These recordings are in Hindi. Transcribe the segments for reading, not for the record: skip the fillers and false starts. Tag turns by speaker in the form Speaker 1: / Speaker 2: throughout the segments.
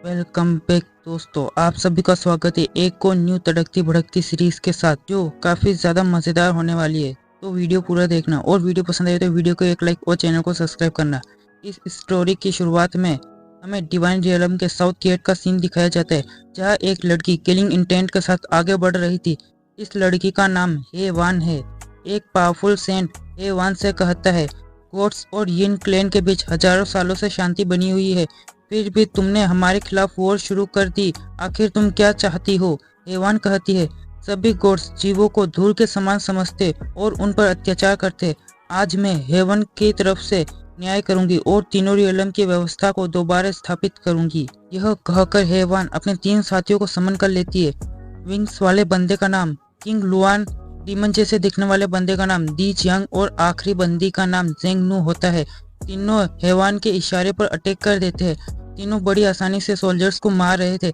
Speaker 1: वेलकम बैक दोस्तों, आप सभी का स्वागत है एक और न्यू तड़कती भड़कती सीरीज के साथ जो काफ़ी ज़्यादा मज़ेदार होने वाली है। तो वीडियो पूरा देखना और वीडियो पसंद आए तो वीडियो को एक लाइक और चैनल को सब्सक्राइब करना। इस स्टोरी की शुरुआत में हमें डिवाइन रियलम के साउथ गेट का सीन दिखाया जाता है, जहाँ एक लड़की किलिंग इंटेंट के साथ आगे बढ़ रही थी। इस लड़की का नाम हेवान है। एक पावरफुल सेंट हेवान से कहता है, गोड्स और यिन क्लैन के बीच हजारों सालों से शांति बनी हुई है, फिर भी तुमने हमारे खिलाफ वॉर शुरू कर दी। आखिर तुम क्या चाहती हो? हेवान कहती है, सभी गोड्स जीवों को धूल के समान समझते और उन पर अत्याचार करते। आज मैं हेवन की तरफ से न्याय करूंगी और तीनों रियलम की व्यवस्था को दोबारा स्थापित करूंगी। यह कहकर हेवान अपने 3 साथियों को समन कर लेती है। विंग्स वाले बंदे का नाम किंग लुआन, डीमन जैसे दिखने वाले बंदे का नाम दी जियांग और आखिरी बंदी का नाम जेंग नू होता है। तीनों हेवान के इशारे पर अटैक कर देते हैं। तीनों बड़ी आसानी से सोल्जर्स को मार रहे थे।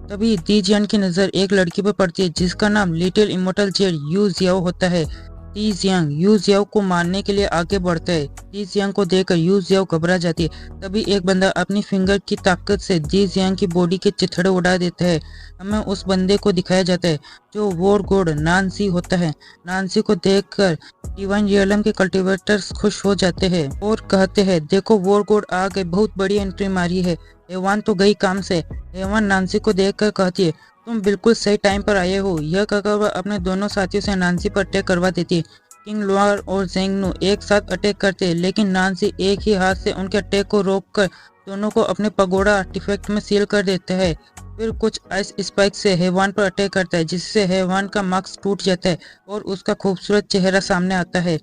Speaker 1: तभी दी जियान की नज़र एक लड़की पर पड़ती है जिसका नाम लिटिल इमोर्टल जेड यू जियाओ होता है। दी जियांग यू जियाओ को मारने के लिए आगे बढ़ता है। दी जियांग को देखकर यू जियाओ घबरा जाती है। तभी एक बंदा अपनी फिंगर की ताकत से दी जियांग की बॉडी के चिथड़े उड़ा देता है। हमें उस बंदे को दिखाया जाता है जो वॉर गॉड नानसी होता है। नानसी को देखकर डिवाइन रियलम के कल्टीवेटर्स खुश हो जाते हैं और कहते हैं, देखो वॉर गॉड आ गए, बहुत बड़ी एंट्री मारी है। हेवान तो गई काम से। हेवान नानसी को देखकर कहती है, तुम बिल्कुल सही टाइम पर आए हो। यह कहकर वह अपने दोनों साथियों से नानसी पर अटैक करवा देती है। किंग लुआर और जेंगनू एक साथ अटैक करते हैं, लेकिन नानसी एक ही हाथ से उनके अटैक को रोककर दोनों को अपने पगोड़ा आर्टिफैक्ट में सील कर देते हैं। फिर कुछ आइस स्पाइक से हेवान पर अटैक करता है, जिससे हेवान का मास्क टूट जाता है और उसका खूबसूरत चेहरा सामने आता है।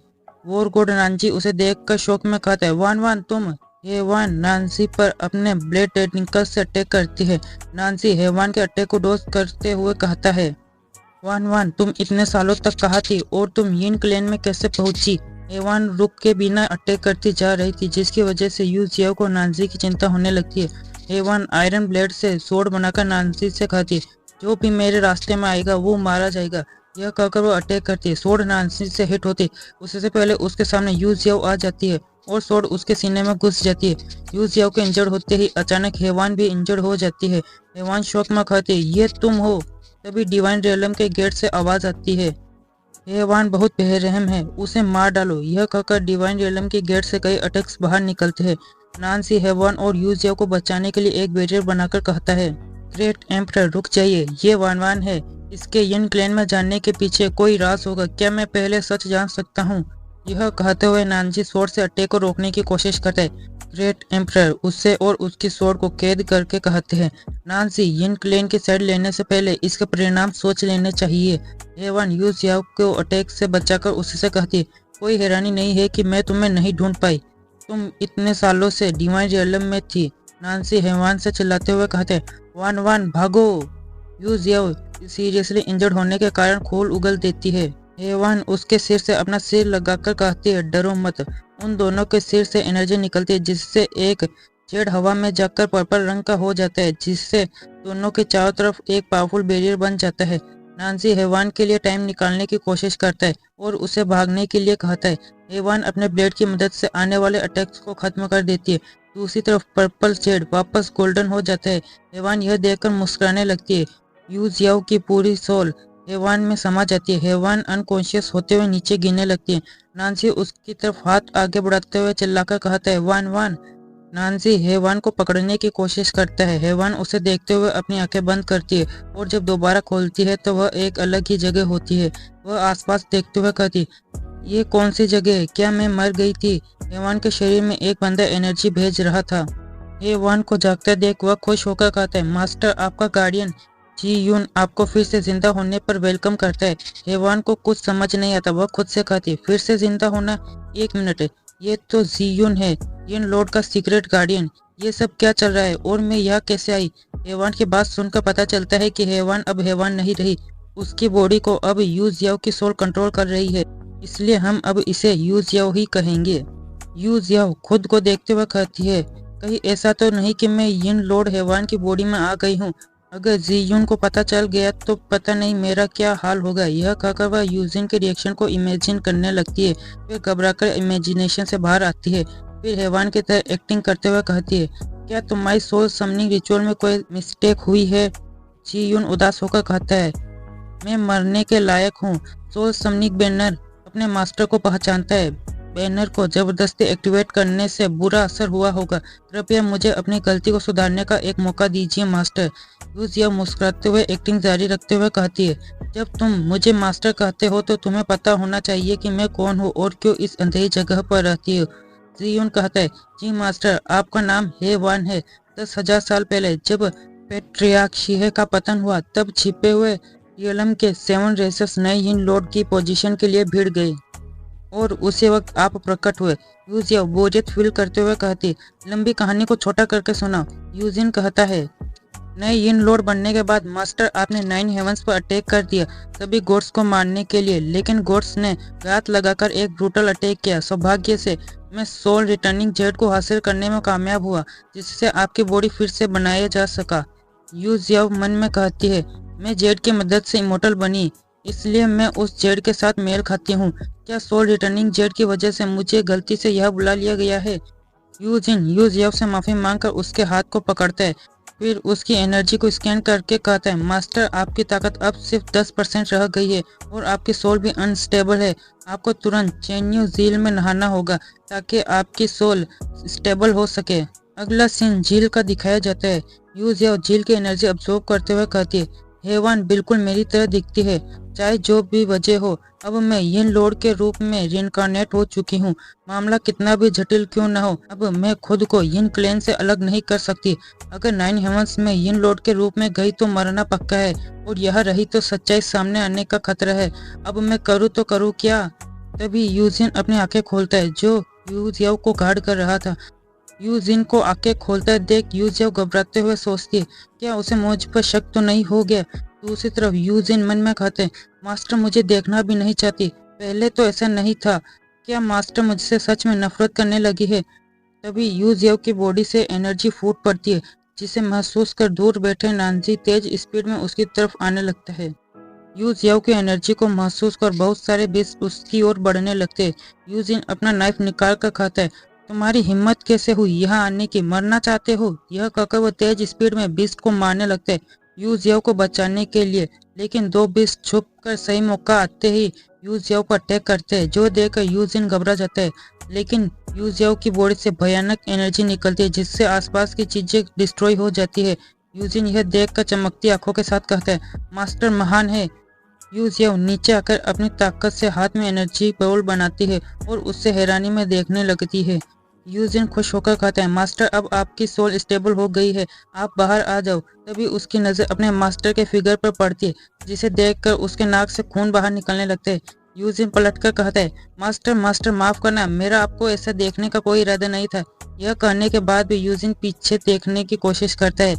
Speaker 1: वॉर गॉड नानसी उसे देखकर शौक में कहता है, वान वान तुम। हेवान नानसी पर अपने ब्लेड टेक्निकल से अटैक करती है। नानसी हेवान के अटैक को डॉज करते हुए कहता है, वान वान तुम इतने सालों तक कहाँ थी और तुम यिन क्लैन में कैसे पहुंची? हेवान रुक के बिना अटैक करती जा रही थी, जिसकी वजह से यू जियाओ को नानसी की चिंता होने लगती है। हेवान आयरन ब्लेड से स्वॉर्ड बनाकर नानसी से कहती है, जो भी मेरे रास्ते में आएगा वो मारा जाएगा। यह कहकर वो अटैक करती है। स्वॉर्ड नानसी से हिट होती, उससे पहले उसके सामने यू जियाओ आ जाती है और स्वॉर्ड उसके सीने में घुस जाती है। यू जियाओ के इंजर्ड होते ही अचानक हेवान भी इंजर्ड हो जाती है। हेवान शौक में कहती है, ये तुम हो? तभी डिवाइन रियलम के गेट से आवाज आती है, हेवान बहुत बेरहम है, उसे मार डालो। यह कहकर डिवाइन रियलम के गेट से कई अटैक्स बाहर निकलते हैं। नानसी हेवान और यू जियाओ को बचाने के लिए एक बैरियर बनाकर कहता है, ग्रेट एम्परर रुक जाइए, ये वान वान है। इसके यिन क्लैन में जानने के पीछे कोई राज होगा, क्या मैं पहले सच जान सकता हूँ? यह कहते हुए नानसी स्वॉर्ड से अटैक को रोकने की कोशिश करता है। ग्रेट एम्परर उससे और उसकी स्वॉर्ड को कैद करके कहते हैं, नानसी यिन क्लैन की साइड लेने से पहले इसके परिणाम सोच लेने चाहिए। हेवान यू जियाओ को अटैक से बचाकर उससे कहती है, कोई हैरानी नहीं है कि मैं तुम्हें नहीं ढूंढ पाई, तुम इतने सालों से डिवाइन रियलम में थी। नानसी हेवान से चिल्लाते हुए कहते हैं, वान वान भागो। यू जियाओ सीरियसली इंजर्ड होने के कारण खून उगल देती है। हेवान उसके सिर से अपना सिर लगाकर कहती है, डरो मत। उन दोनों के सिर से एनर्जी निकलती है, जिससे एक जेड हवा में जाकर पर्पल रंग का हो जाता है, जिससे दोनों के चारों तरफ एक पावरफुल बैरियर बन जाता है। नानसी हेवान के लिए टाइम निकालने की कोशिश करता है और उसे भागने के लिए कहता है। हेवान अपने ब्लेड की मदद से आने वाले अटैक्स को खत्म कर देती है। दूसरी तरफ पर्पल शेड वापस गोल्डन हो जाता है। हेवान यह देखकर मुस्कुराने लगती है। यू जियाओ की पूरी सोल हेवान में समा जाती है। हेवान अनकॉन्शियस होते हुए नीचे गिरने लगती है। नानसी उसकी तरफ हाथ आगे बढ़ाते हुए चिल्लाकर कहता है, वान वान। नानसी हेवान को पकड़ने की कोशिश करता है। हेवान उसे देखते हुए अपनी आंखें बंद करती है और जब दोबारा खोलती है तो वह एक अलग ही जगह होती है। वह आसपास देखते हुए कहती, ये कौन सी जगह है? क्या मैं मर गई थी? हेवान के शरीर में एक बंदा एनर्जी भेज रहा था। हेवान को जागता देख वह खुश होकर कहता है, मास्टर आपका गार्डियन जी यून आपको फिर से जिंदा होने पर वेलकम करता है। हेवान को कुछ समझ नहीं आता। वह खुद से कहती है, फिर से जिंदा होना? एक मिनट, ये तो जी यून है, यिन लॉर्ड का सीक्रेट गार्डियन। ये सब क्या चल रहा है और मैं यहाँ कैसे आई? हेवान की बात सुनकर पता चलता है कि हेवान अब हेवान नहीं रही। उसकी बॉडी को अब यू जियाओ की सोल कंट्रोल कर रही है, इसलिए हम अब इसे यू जियाओ ही कहेंगे। यू जियाओ खुद को देखते हुए कहती है, कहीं ऐसा तो नहीं कि मैं यिन लॉर्ड हेवान की बॉडी में आ गई हूँ? अगर जीयून को पता चल गया तो पता नहीं मेरा क्या हाल होगा। यह कहकर वह यूजिन के रिएक्शन को इमेजिन करने लगती है। फिर घबराकर इमेजिनेशन से बाहर आती है। फिर हेवान की तरह एक्टिंग करते हुए कहती है, क्या तुम्हारी सोल समनिंग रिचुअल में कोई मिस्टेक हुई है? जी यून उदास होकर कहता है, मैं मरने के लायक हूँ। सोल समनिंग बैनर अपने मास्टर को पहचानता है। बैनर को जबरदस्ती एक्टिवेट करने से बुरा असर हुआ होगा। कृपया मुझे अपनी गलती को सुधारने का एक मौका दीजिए मास्टर। यूजिया मुस्कुराते हुए एक्टिंग जारी रखते हुए कहती है, जब तुम मुझे मास्टर कहते हो तो तुम्हें पता होना चाहिए कि मैं कौन हूँ और क्यों इस अंधेरी जगह पर रहती हूँ। जीयून कहता है, जी मास्टर, आपका नाम हेवान है। 10,000 साल पहले जब पेट्रियार्क शीहे का पतन हुआ तब छिपे हुए रियलम के 7 रेसर्स नए इन लॉर्ड की पोजीशन के लिए भिड़ गए और उसी वक्त आप प्रकट हुए। यूजिया बोरियत फील करते हुए कहती, लंबी कहानी को छोटा करके सुना। यूजिन कहता है, नए इन लॉर्ड बनने के बाद मास्टर आपने 9 हेवंस पर अटैक कर दिया सभी गॉड्स को मारने के लिए, लेकिन गॉड्स ने घात लगाकर एक ब्रूटल अटैक किया। सौभाग्य से मैं सोल रिटर्निंग जेड को हासिल करने में कामयाब हुआ, जिससे आपकी बॉडी फिर से बनाया जा सका। यूजिया मन में कहती है, मैं जेड की मदद से इमोर्टल बनी, इसलिए मैं उस जेड के साथ मेल खाती हूँ। क्या सोल रिटर्निंग जेड की वजह से मुझे गलती से यह बुला लिया गया है? यूजिन यूजिया से माफी मांगकर उसके हाथ को पकड़ता है, फिर उसकी एनर्जी को स्कैन करके कहता है, मास्टर आपकी ताकत अब सिर्फ 10% रह गई है और आपकी सोल भी अनस्टेबल है। आपको तुरंत चेन्यू झील में नहाना होगा ताकि आपकी सोल स्टेबल हो सके। अगला सीन झील का दिखाया जाता है। यूजिया झील की एनर्जी अब्सॉर्ब करते हुए कहती है, हेवान बिल्कुल मेरी तरह दिखती है, चाहे जो भी वजह हो। अब मैं यिन लॉर्ड के रूप में रिइंकार्नेट हो चुकी हूँ। मामला कितना भी जटिल क्यों न हो, अब मैं खुद को यिन क्लैन से अलग नहीं कर सकती। अगर 9 हेवंस में यिन लॉर्ड के रूप में गई तो मरना पक्का है, और यह रही तो सच्चाई सामने आने का खतरा है। अब मैं करूँ तो करूँ क्या? तभी यूजिन अपनी आंखें खोलता है, जो यूजियाओ को गार्ड कर रहा था। यूजिन को आंखें खोलता देख यूजियाओ घबराते हुए सोचती है, क्या उसे मुझ पर शक तो नहीं हो गया? दूसरी तरफ यूजिन मन में कहते, मास्टर मुझे देखना भी नहीं चाहती, पहले तो ऐसा नहीं था। क्या मास्टर मुझसे सच में नफरत करने लगी है? तभी यूजियाओ की बॉडी से एनर्जी फूट पड़ती है, जिसे महसूस कर दूर बैठे नानजी तेज स्पीड में उसकी तरफ आने लगता है। यूजियाओ की एनर्जी को महसूस कर बहुत सारे बीस्ट उसकी ओर बढ़ने लगते हैं। यूजिन अपना नाइफ निकाल कर कहता है, तुम्हारी हिम्मत कैसे हुई यहाँ आने की? मरना चाहते हो? यह कहकर वो तेज स्पीड में बीस्ट को मारने लगते हैं यूजियाओ को बचाने के लिए, लेकिन 2 बीस्ट छुप कर सही मौका आते ही यूजियाओ पर अटैक करते हैं, जो देखकर यूजिन घबरा जाता है। लेकिन यूजियाओ की बॉडी से भयानक एनर्जी निकलती है, जिससे आसपास की चीजें डिस्ट्रॉय हो जाती है। यूजिन यह देखकर चमकती आंखों के साथ कहता है, मास्टर महान है। यूजियाओ नीचे आकर अपनी ताकत से हाथ में एनर्जी बॉल बनाती है और उससे हैरानी में देखने लगती है। यूजिन खुश होकर कहता है, मास्टर अब आपकी सोल स्टेबल हो गई है, आप बाहर आ जाओ। तभी उसकी नज़र अपने मास्टर के फिगर पर पड़ती है, जिसे देखकर उसके नाक से खून बाहर निकलने लगता है। यूजिन पलटकर कहता है, मास्टर मास्टर माफ करना, मेरा आपको ऐसा देखने का कोई इरादा नहीं था। यह कहने के बाद भी यूजिन पीछे देखने की कोशिश करता है।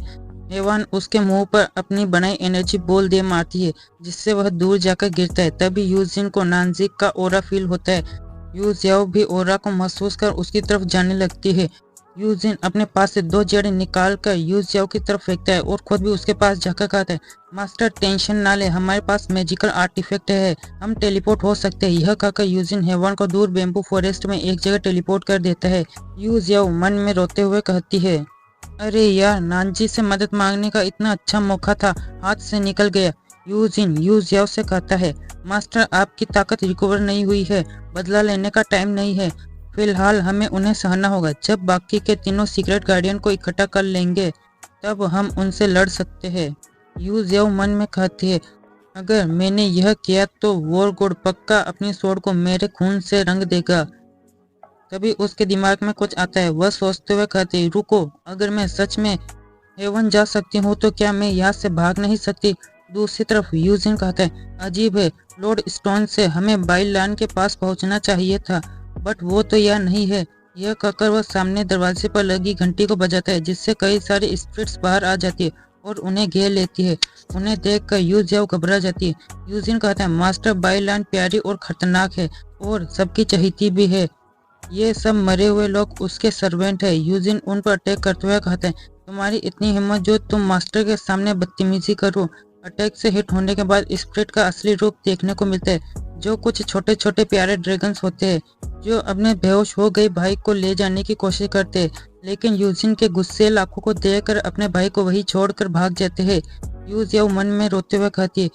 Speaker 1: हेवान उसके मुंह पर अपनी बनाई एनर्जी बॉल दे मारती है, जिससे वह दूर जाकर गिरता है। तभी यूजिन को नानजिक का ओरा फील होता है। यूजियाओ भी ओरा को महसूस कर उसकी तरफ जाने लगती है। यूजिन अपने पास से 2 जड़ें निकाल कर यूजियाओ की तरफ फेंकता है और खुद भी उसके पास जाकर कहता है, मास्टर टेंशन ना ले, हमारे पास मैजिकल आर्टिफैक्ट है, हम टेलीपोर्ट हो सकते हैं। यह कहकर यूजिन हेवान को दूर बेम्बू फॉरेस्ट में एक जगह टेलीपोर्ट कर देता है। यूजियाओ मन में रोते हुए कहती है, अरे यार, नानजी से मदद मांगने का इतना अच्छा मौका था, हाथ से निकल गया। यूजिन यूजियाओ से कहता है, मास्टर आपकी ताकत रिकवर नहीं हुई है, बदला लेने का टाइम नहीं है, फिलहाल हमें उन्हें सहना होगा। जब बाकी के तीनों सीक्रेट गार्डियन को इकट्ठा कर लेंगे तब हम उनसे लड़ सकते हैं। यूजियाओ मन में कहती है, अगर मैंने यह किया तो वॉर गॉड पक्का अपनी स्वॉर्ड को मेरे खून से रंग देगा। तभी उसके दिमाग में कुछ आता है, वह सोचते हुए कहती है, रुको, अगर मैं सच में हेवन जा सकती हूँ तो क्या मैं यहाँ से भाग नहीं सकती? दूसरी तरफ यूजिन कहता है, अजीब है, लॉर्ड स्टोन से हमें बाइलान के पास पहुँचना चाहिए था, बट वो तो यहाँ नहीं है। यह कहकर वह सामने दरवाजे पर लगी घंटी को बजाता है, जिससे कई सारी स्पिरिट्स बाहर आ जाती है और उन्हें घेर लेती है। उन्हें देखकर यूजियाओ घबरा जाती है। यूजिन कहता है, मास्टर बाइलान प्यारी और खतरनाक है और सबकी चहेती भी है, ये सब मरे हुए लोग उसके सर्वेंट है। यूजिन उन पर अटैक करते हुए कहते हैं, तुम्हारी इतनी हिम्मत जो तुम मास्टर के सामने बदतमीजी करो। अटैक से हिट होने के बाद स्पिरिट का असली रूप देखने को मिलता है, जो कुछ छोटे छोटे प्यारे ड्रैगन्स होते हैं, जो अपने बेहोश हो गए भाई को ले जाने की कोशिश करते हैं। लेकिन यूजिन के गुस्सेल आंखों को देखकर अपने भाई को वही छोड़कर भाग जाते हैं। यू जियाओ मन में रोते हुए कहती है,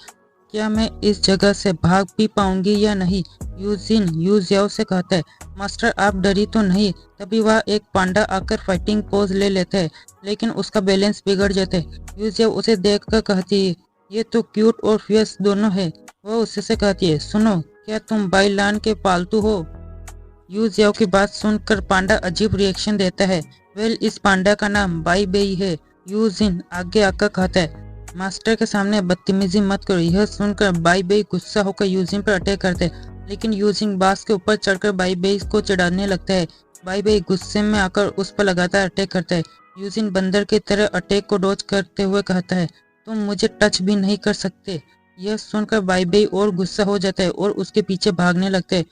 Speaker 1: क्या मैं इस जगह से भाग भी पाऊंगी या नहीं। यूजिन यू जियाओ से कहता है, मास्टर आप डरी तो नहीं। तभी वह एक पांडा आकर फाइटिंग पोज ले लेता है, लेकिन उसका बैलेंस बिगड़ जाता है। यू जियाओ उसे देखकर कहती है, ये तो क्यूट और फियर्स दोनों है। वह उससे कहती है, सुनो क्या तुम बाइलान के पालतू हो। यू जियाओ की बात सुनकर पांडा अजीब रिएक्शन देता है। वेल इस पांडा का नाम बाई बेई है। यू जिन आगे आकर कहता है, मास्टर के सामने बदतमीजी मत करो। यह सुनकर बाई बेई गुस्सा होकर यूजिन पर अटैक करते हैं, लेकिन यूजिन बास के ऊपर चढ़कर बाई बेई को चिढ़ाने लगता है। बाई बेई गुस्से में आकर उस पर लगातार अटैक करता है। यूजिन बंदर की तरह अटैक को डॉज करते हुए कहता है, तुम मुझे टच भी नहीं कर सकते। यह सुनकर बाई बेई और गुस्सा हो जाता है और उसके पीछे भागने लगता है।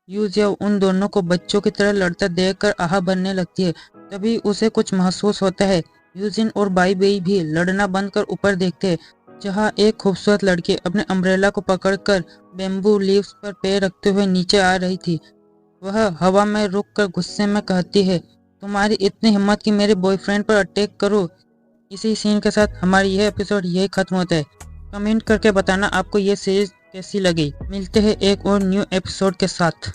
Speaker 1: यू जियाओ उन दोनों को बच्चों की तरह लड़ता देखकर आह बनने लगती है। तभी उसे कुछ महसूस होता है। यूजिन और बाई बेई भी लड़ना बंद कर ऊपर देखते हैं, जहां एक खूबसूरत लड़की अपने अम्ब्रेला को पकड़कर बेम्बू लीव्स पर पैर रखते हुए नीचे आ रही थी। वह हवा में रुककर गुस्से में कहती है, तुम्हारी इतनी हिम्मत कि मेरे बॉयफ्रेंड पर अटैक करो। इसी सीन के साथ हमारी यह एपिसोड यही खत्म होता है। कमेंट करके बताना आपको ये सीरीज कैसी लगी। मिलते हैं एक और न्यू एपिसोड के साथ।